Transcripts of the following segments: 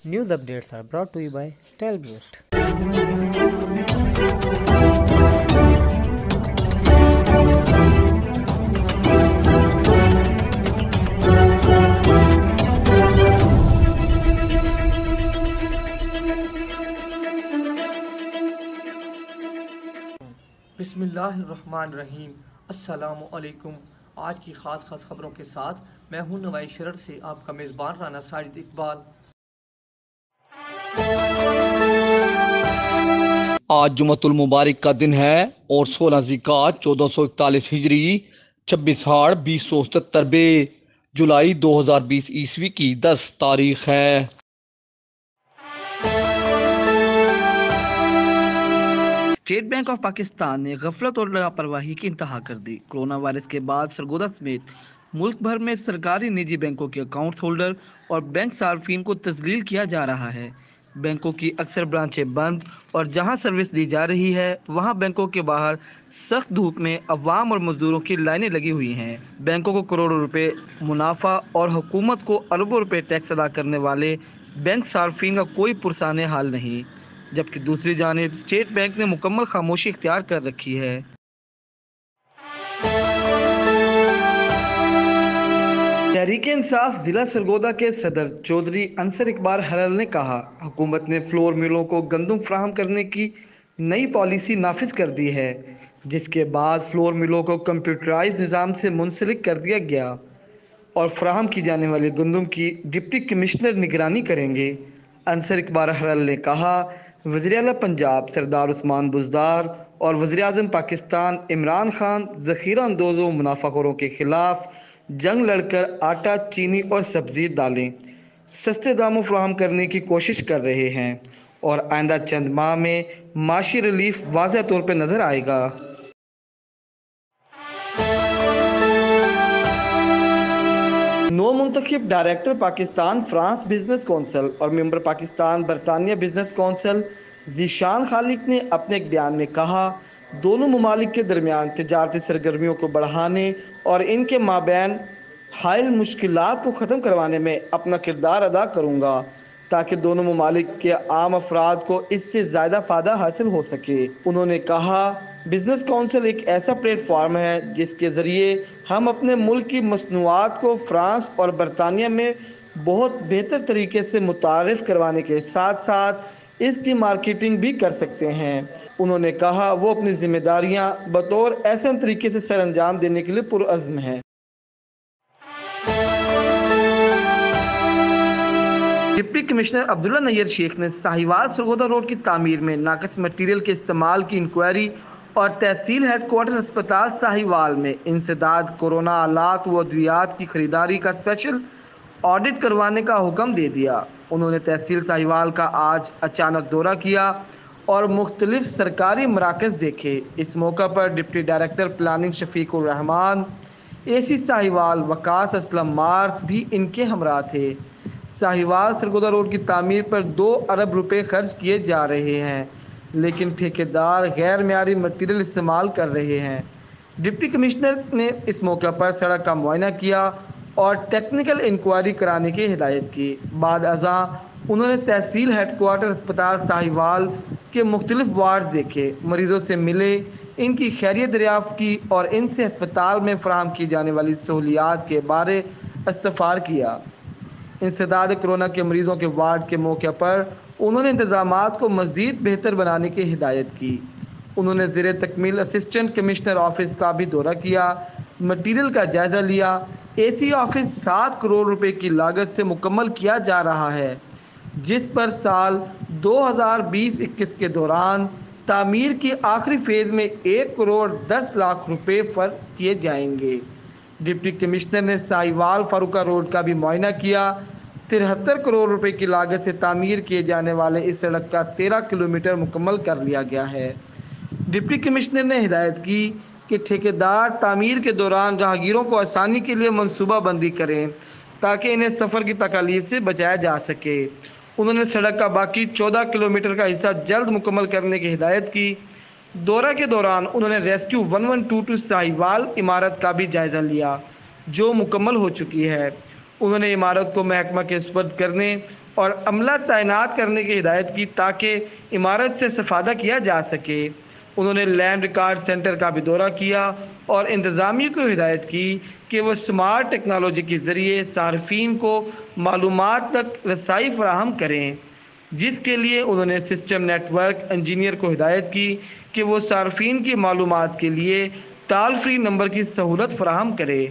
News updates are brought to you by StyleBoost. بسم اللہ الرحمن الرحیم۔ السلام علیکم۔ آج کی خاص خبروں کے ساتھ میں ہوں نوائی شرر سے آپ کا میزبان رانا ساجد اقبال۔ آج جمعۃ المبارک کا دن ہے اور 16 ذی-القعدہ 1441 ہجری 26 ہاڑ 2077 جولائی 2020 عیسوی کی 10 تاریخ ہے۔ اسٹیٹ بینک آف پاکستان نے غفلت اور لاپرواہی کی انتہا کر دی۔ کرونا وائرس کے بعد سرگودا سمیت ملک بھر میں سرکاری نجی بینکوں کے اکاؤنٹ ہولڈر اور بینک صارفین کو تذلیل کیا جا رہا ہے۔ بینکوں کی اکثر برانچیں بند اور جہاں سروس دی جا رہی ہے وہاں بینکوں کے باہر سخت دھوپ میں عوام اور مزدوروں کی لائنیں لگی ہوئی ہیں۔ بینکوں کو کروڑوں روپے منافع اور حکومت کو اربوں روپے ٹیکس ادا کرنے والے بینک صارفین کا کوئی پرسان حال نہیں، جبکہ دوسری جانب اسٹیٹ بینک نے مکمل خاموشی اختیار کر رکھی ہے۔ تحریک انصاف ضلع سرگودا کے صدر چودھری انصر اقبال ہلال نے کہا، حکومت نے فلور ملوں کو گندم فراہم کرنے کی نئی پالیسی نافذ کر دی ہے، جس کے بعد فلور ملوں کو کمپیوٹرائز نظام سے منسلک کر دیا گیا اور فراہم کی جانے والی گندم کی ڈپٹی کمشنر نگرانی کریں گے۔ انصر اقبال ہلال نے کہا، وزیر اعلیٰ پنجاب سردار عثمان بزدار اور وزیر اعظم پاکستان عمران خان ذخیرہ اندوزوں منافع خوروں کے خلاف جنگ لڑ کر آٹا، چینی اور سبزی دالیں سستے داموں فراہم کرنے کی کوشش کر رہے ہیں اور آئندہ چند ماہ میں معاشی ریلیف واضح طور پہ نظر آئے گا۔ نو منتخب director Pakistan France business council اور ممبر پاکستان برطانیہ بزنس کونسل ذیشان خالق نے اپنے ایک بیان میں کہا، دونوں ممالک کے درمیان تجارتی سرگرمیوں کو بڑھانے اور ان کے مابین حائل مشکلات کو ختم کروانے میں اپنا کردار ادا کروں گا تاکہ دونوں ممالک کے عام افراد کو اس سے زیادہ فائدہ حاصل ہو سکے۔ انہوں نے کہا، بزنس کونسل ایک ایسا پلیٹ فارم ہے جس کے ذریعے ہم اپنے ملک کی مصنوعات کو فرانس اور برطانیہ میں بہت بہتر طریقے سے متعارف کروانے کے ساتھ ساتھ اس کی مارکیٹنگ بھی کر سکتے ہیں۔ انہوں نے کہا وہ اپنی ذمہ داریاں بطور احسن طریقے سے سر انجام دینے کے لیے پرعزم ہیں۔ ڈپٹی کمشنر عبداللہ نیر شیخ نے ساہیوال سرگودا روڈ کی تعمیر میں ناقص مٹیریل کے استعمال کی انکوائری اور تحصیل ہیڈ کوارٹر اسپتال ساہیوال میں انسداد کورونا آلات و ادویات کی خریداری کا اسپیشل آڈٹ کروانے کا حکم دے دیا۔ انہوں نے تحصیل ساہیوال کا آج اچانک دورہ کیا اور مختلف سرکاری مراکز دیکھے۔ اس موقع پر ڈپٹی ڈائریکٹر پلاننگ شفیق الرحمان، اے سی ساہیوال وقاص اسلم مارت بھی ان کے ہمراہ تھے۔ ساہیوال سرگودا روڈ کی تعمیر پر 2 ارب روپے خرچ کیے جا رہے ہیں، لیکن ٹھیکیدار غیر معیاری مٹیریل استعمال کر رہے ہیں۔ ڈپٹی کمشنر نے اس موقع پر سڑک کا معائنہ کیا اور ٹیکنیکل انکوائری کرانے کی ہدایت کی۔ بعد ازاں انہوں نے تحصیل ہیڈ کوارٹر اسپتال ساہیوال کے مختلف وارڈ دیکھے، مریضوں سے ملے، ان کی خیریت دریافت کی اور ان سے ہسپتال میں فراہم کی جانے والی سہولیات کے بارے استفسار کیا۔ انسداد کرونا کے مریضوں کے وارڈ کے موقع پر انہوں نے انتظامات کو مزید بہتر بنانے کی ہدایت کی۔ انہوں نے زیر تکمیل اسسٹنٹ کمشنر آفس کا بھی دورہ کیا، مٹیریل کا جائزہ لیا۔ اے سی آفس 7 کروڑ روپے کی لاگت سے مکمل کیا جا رہا ہے، جس پر سال 2020-21 کے دوران تعمیر کی آخری فیز میں 1 کروڑ 10 لاکھ روپے خرچ کیے جائیں گے۔ ڈپٹی کمشنر نے ساہیوال فاروقہ روڈ کا بھی معائنہ کیا۔ 73 کروڑ روپے کی لاگت سے تعمیر کیے جانے والے اس سڑک کا 13 کلومیٹر مکمل کر لیا گیا ہے۔ ڈپٹی کمشنر نے ہدایت کی کہ ٹھیکیدار تعمیر کے دوران راہگیروں کو آسانی کے لیے منصوبہ بندی کریں تاکہ انہیں سفر کی تکالیف سے بچایا جا سکے۔ انہوں نے سڑک کا باقی 14 کلومیٹر کا حصہ جلد مکمل کرنے کی ہدایت کی۔ دورہ کے دوران انہوں نے ریسکیو 1122 ساہیوال عمارت کا بھی جائزہ لیا، جو مکمل ہو چکی ہے۔ انہوں نے عمارت کو محکمہ کے سپرد کرنے اور عملہ تعینات کرنے کی ہدایت کی تاکہ عمارت سے استفادہ کیا جا سکے۔ انہوں نے لینڈ ریکارڈ سینٹر کا بھی دورہ کیا اور انتظامیہ کو ہدایت کی کہ وہ اسمارٹ ٹیکنالوجی کے ذریعے صارفین کو معلومات تک رسائی فراہم کریں، جس کے لیے انہوں نے سسٹم نیٹ ورک انجینئر کو ہدایت کی کہ وہ صارفین کی معلومات کے لیے ٹال فری نمبر کی سہولت فراہم کرے۔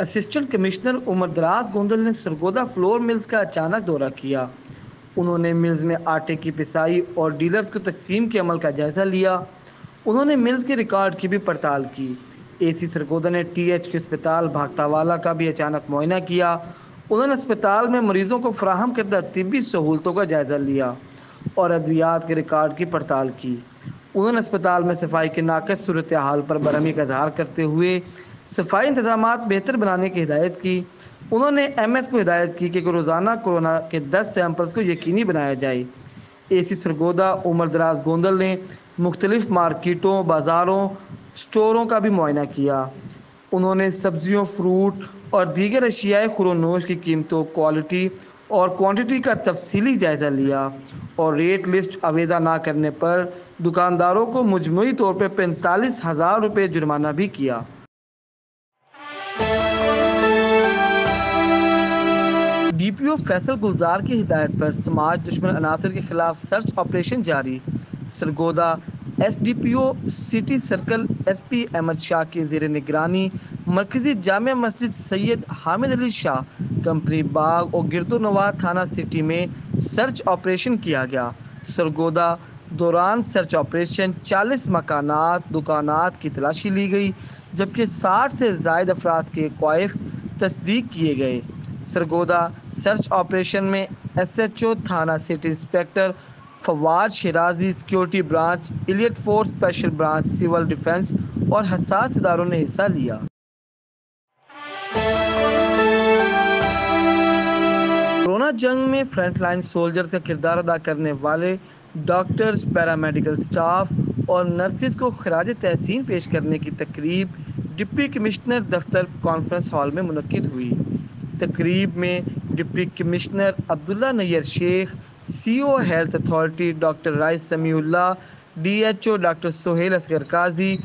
اسسٹنٹ کمشنر عمر دراز گوندل نے سرگودا فلور ملز کا اچانک دورہ کیا۔ انہوں نے ملز میں آٹے کی پسائی اور ڈیلرز کو تقسیم کے عمل کا جائزہ لیا۔ انہوں نے ملز کے ریکارڈ کی بھی پڑتال کی۔ اے سی سرگودا نے ٹی ایچ کے اسپتال بھاگتا والا کا بھی اچانک معائنہ کیا۔ انہوں نے اسپتال میں مریضوں کو فراہم کردہ طبی سہولتوں کا جائزہ لیا اور ادویات کے ریکارڈ کی پڑتال کی۔ انہوں نے اسپتال میں صفائی کے ناقص صورتحال پر برہمی کا اظہار کرتے ہوئے صفائی انتظامات بہتر بنانے کی ہدایت کی۔ انہوں نے ایم ایس کو ہدایت کی کہ روزانہ کورونا کے 10 سیمپلز کو یقینی بنایا جائے۔ اے سی سرگودا عمر دراز گوندل نے مختلف مارکیٹوں، بازاروں، سٹوروں کا بھی معائنہ کیا۔ انہوں نے سبزیوں، فروٹ اور دیگر اشیاء خورونوش کی قیمتوں، کوالٹی اور کوانٹٹی کا تفصیلی جائزہ لیا اور ریٹ لسٹ آویزہ نہ کرنے پر دکانداروں کو مجموعی طور پر 45,000 روپے جرمانہ بھی کیا۔ ڈی پی او فیصل گلزار کی ہدایت پر سماج دشمن عناصر کے خلاف سرچ آپریشن جاری۔ Sargodha S D P O city circle S P Ahmad Shah کی زیر نگرانی مرکزی جامع مسجد سید حامد علی شاہ کمپنی باغ اور گرد و نواح تھانہ سٹی میں سرچ آپریشن کیا گیا۔ سرگودا دوران سرچ آپریشن 40 مکانات، دکانات کی تلاشی لی گئی، جبکہ 60 سے زائد افراد کے کوائف تصدیق کیے گئے۔ سرگودا سرچ آپریشن میں ایس ایچ او تھانہ city inspector Fawad Shirazi, security branch, elite force special branch, civil defence اور حساس اداروں نے حصہ لیا۔ کورونا جنگ میں فرنٹ لائن سولجرز کا کردار ادا کرنے والے ڈاکٹرز، پیرامیڈیکل سٹاف اور نرسز کو خراج تحسین پیش کرنے کی تقریب ڈپٹی کمشنر دفتر کانفرنس ہال میں منعقد ہوئی۔ تقریب میں deputy commissioner Abdullah Nayyar Sheikh, C O health authority doctor Rais Samiullah, D H O doctor Sohail Asghar Qazi,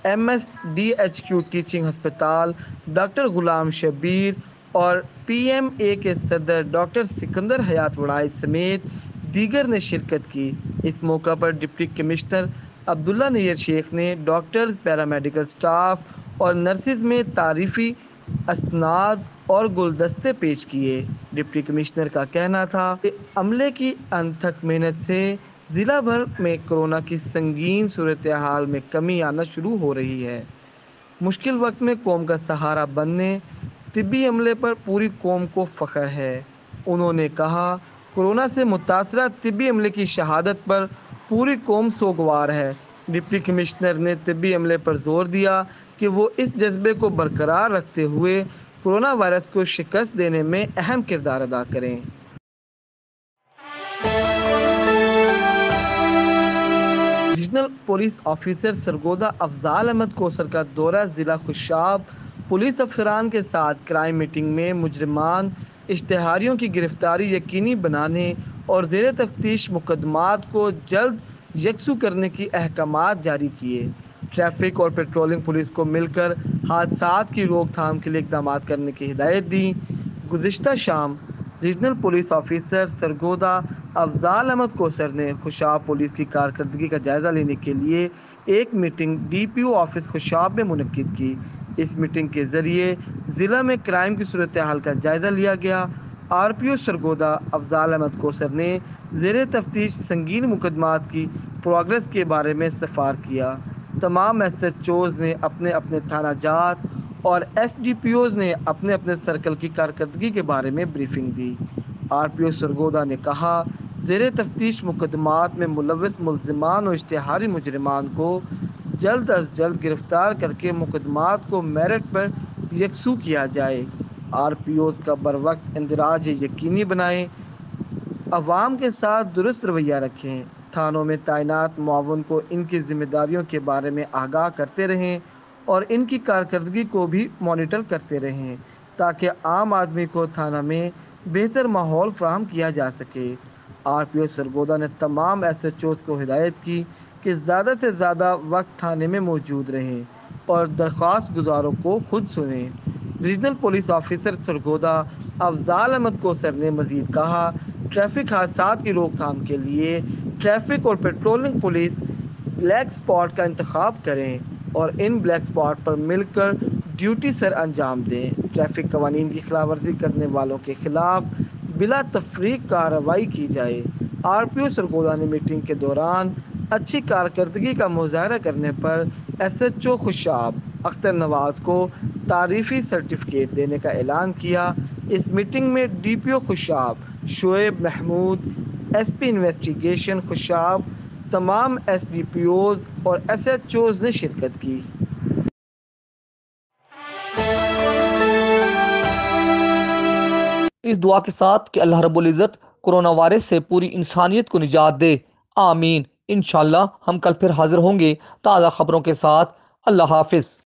M S D H Q teaching ہسپتال ڈاکٹر غلام شبیر اور پی ایم اے کے صدر ڈاکٹر سکندر حیات وڑائچ سمیت دیگر نے شرکت کی۔ اس موقع پر ڈپٹی کمشنر عبداللہ نیئر شیخ نے ڈاکٹرز، پیرامیڈیکل سٹاف اور نرسز میں تعریفی اسناد اور گلدستے پیش کیے۔ ڈپٹی کمشنر کا کہنا تھا کہ عملے کی انتھک محنت سے ضلع بھر میں کورونا کی سنگین صورتحال میں کمی آنا شروع ہو رہی ہے۔ مشکل وقت میں قوم کا سہارا بننے طبی عملے پر پوری قوم کو فخر ہے۔ انہوں نے کہا، کورونا سے متاثرہ طبی عملے کی شہادت پر پوری قوم سوگوار ہے۔ ڈپٹی کمشنر نے طبی عملے پر زور دیا کہ وہ اس جذبے کو برقرار رکھتے ہوئے کورونا وائرس کو شکست دینے میں اہم کردار ادا کریں۔ Regional police officer Sargodha Afzal Ahmad Kausar کا دورہ ضلع خوشاب پولیس افسران کے ساتھ کرائم میٹنگ میں مجرمان اشتہاریوں کی گرفتاری یقینی بنانے اور زیر تفتیش مقدمات کو جلد یکسو کرنے کی احکامات جاری کیے۔ ٹریفک اور پیٹرولنگ پولیس کو مل کر حادثات کی روک تھام کے لیے اقدامات کرنے کی ہدایت دی۔ گزشتہ شام regional police officer Sargodha Afzal Ahmad Kausar نے خوشاب پولیس کی کارکردگی کا جائزہ لینے کے لیے ایک meeting D P O office Khushab میں منعقد کی۔ اس میٹنگ کے ذریعے ضلع میں کرائم کی صورتحال کا جائزہ لیا گیا۔ آر پی او سرگودا افضال احمد کوثر نے زیر تفتیش سنگین مقدمات کی پروگرس کے بارے میں استفسار کیا۔ تمام ایس ایچ اوز نے اپنے اپنے تھانہ جات اور ایس ڈی پی اوز نے اپنے اپنے سرکل کی کارکردگی کے بارے میں بریفنگ دی۔ آر پی او سرگودا نے کہا، زیر تفتیش مقدمات میں ملوث ملزمان اور اشتہاری مجرمان کو جلد از جلد گرفتار کر کے مقدمات کو میرٹ پر یکسو کیا جائے۔ آر پی اوز کا بروقت اندراج یقینی بنائیں، عوام کے ساتھ درست رویہ رکھیں، تھانوں میں تعینات معاون کو ان کی ذمہ داریوں کے بارے میں آگاہ کرتے رہیں اور ان کی کارکردگی کو بھی مانیٹر کرتے رہیں تاکہ عام آدمی کو تھانہ میں بہتر ماحول فراہم کیا جا سکے۔ RPO سرگودا نے تمام SHOs کو ہدایت کی کہ زیادہ سے زیادہ وقت تھانے میں موجود رہیں اور درخواست گزاروں کو خود سنیں۔ Regional police officer Sargodha Afzal Ahmad Kausar نے مزید کہا، ٹریفک حادثات کی روک تھام کے لیے ٹریفک اور پیٹرولنگ پولیس بلیک اسپاٹ کا انتخاب کریں اور ان بلیک اسپاٹ پر مل کر ڈیوٹی سر انجام دیں۔ ٹریفک قوانین کی خلاف ورزی کرنے والوں کے خلاف بلا تفریق کارروائی کی جائے۔ RPO سرگودا نے میٹنگ کے دوران اچھی کارکردگی کا مظاہرہ کرنے پر SHO خوشاب اختر نواز کو تعریفی سرٹیفکیٹ دینے کا اعلان کیا۔ اس میٹنگ میں DPO Khushab Shoaib Mahmood, SP investigation Khushab, تمام SDPOs اور SHOs نے شرکت کی۔ اس دعا کے ساتھ کہ اللہ رب العزت کرونا وائرس سے پوری انسانیت کو نجات دے، آمین۔ انشاءاللہ ہم کل پھر حاضر ہوں گے تازہ خبروں کے ساتھ۔ اللہ حافظ۔